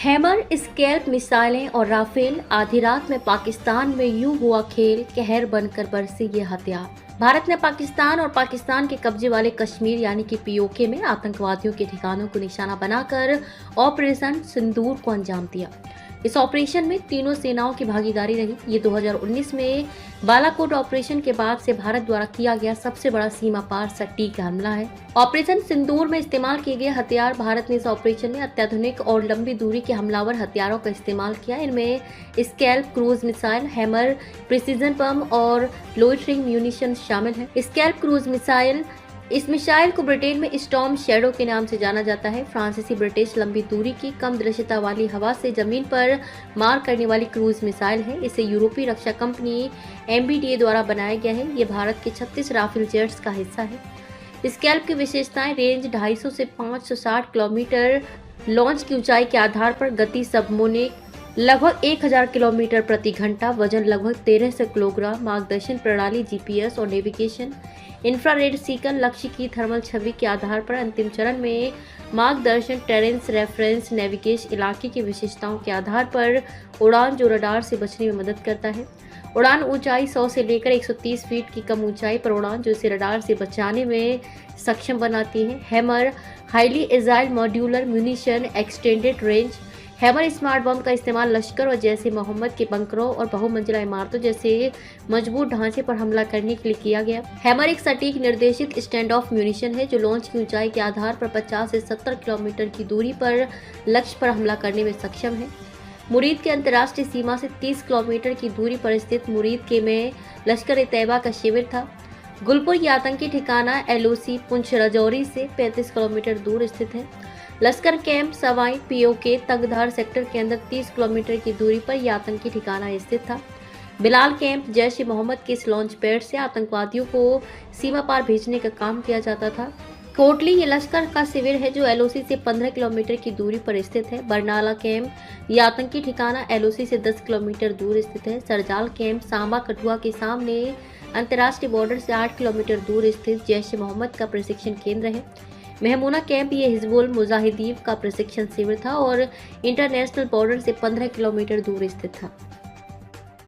Hammer, scalp मिसाइलें और Rafale. आधी रात में पाकिस्तान में यूं हुआ खेल, कहर बनकर बरसे ये हथियार। भारत ने पाकिस्तान और पाकिस्तान के कब्जे वाले कश्मीर यानी कि पीओके में आतंकवादियों के ठिकानों को निशाना बनाकर ऑपरेशन सिंदूर को अंजाम दिया। इस ऑपरेशन में तीनों सेनाओं की भागीदारी रही। ये 2019 में बालाकोट ऑपरेशन के बाद से भारत द्वारा किया गया सबसे बड़ा सीमा पार सटीक हमला है। ऑपरेशन सिंदूर में इस्तेमाल किए गए हथियार। भारत ने इस ऑपरेशन में अत्याधुनिक और लंबी दूरी के हमलावर हथियारों का इस्तेमाल किया। इनमें SCALP cruise missile, Hammer, precision bomb और लोइटरिंग म्यूनिशन शामिल है। स्कैल्प क्रूज मिसाइल, इस मिसाइल को ब्रिटेन में स्टॉर्म शैडो के नाम से जाना जाता है। फ्रांसीसी ब्रिटिश लंबी दूरी की कम दृश्यता वाली हवा से जमीन पर मार करने वाली क्रूज मिसाइल है। इसे यूरोपीय रक्षा कंपनी MBDA द्वारा बनाया गया है। ये भारत के 36 राफेल जेट्स का हिस्सा है। स्कैल्प की विशेषताएं: रेंज 250 से 560 किलोमीटर, लॉन्च की ऊंचाई के आधार पर गति सबमोनिक लगभग 1000 किलोमीटर प्रति घंटा, वजन लगभग 1300 किलोग्राम, मार्गदर्शन प्रणाली GPS और नेविगेशन, इंफ्रारेड सीकर, लक्ष्य की थर्मल छवि के आधार पर अंतिम चरण में मार्गदर्शन, टेरेंस रेफरेंस, नेविगेशन, इलाके की विशेषताओं के आधार पर उड़ान जो रडार से बचने में मदद करता है। उड़ान ऊंचाई 100 से लेकर 130 फीट की कम ऊंचाई पर उड़ान जो इसे रडार से बचाने में सक्षम बनाती है। Hammer, highly agile modular munition, extended range. Hammer smart बम का इस्तेमाल लश्कर और जैसे मोहम्मद के बंकरों और बहुमंजिला इमारतों जैसे मजबूत ढांचे पर हमला करने के लिए किया गया। हैमर एक सटीक निर्देशित स्टैंड ऑफ म्यूनिशन है जो लॉन्च की ऊंचाई के आधार पर 50 से 70 किलोमीटर की दूरी पर लक्ष्य पर हमला करने में सक्षम है। मुरीद के अंतर्राष्ट्रीय सीमा से 30 किलोमीटर की दूरी पर स्थित मुरीद के में लश्कर ए तैयबा का शिविर था। गुलपुर ये आतंकी ठिकाना LOC पुंछ राजौरी से 35 किलोमीटर दूर स्थित है। लश्कर camp Sawai POK Tangdhar sector के अंदर 30 किलोमीटर की दूरी पर यह आतंकी ठिकाना स्थित था। बिलाल कैंप जैश ए मोहम्मद के इस लॉन्च पैड से आतंकवादियों को सीमा पार भेजने का काम किया जाता था। कोटली ये लश्कर का शिविर है जो LOC से 15 किलोमीटर की दूरी पर स्थित है। बरनाला कैंप ये आतंकी ठिकाना LOC से 10 किलोमीटर दूर स्थित है। सरजाल कैंप सांबा कठुआ के सामने अंतर्राष्ट्रीय बॉर्डर से 8 किलोमीटर दूर स्थित जैश ए मोहम्मद का प्रशिक्षण केंद्र है। महमूना कैंप ये हिजबुल मुजाहिदीन का प्रशिक्षण शिविर था और इंटरनेशनल बॉर्डर से 15 किलोमीटर दूर स्थित था।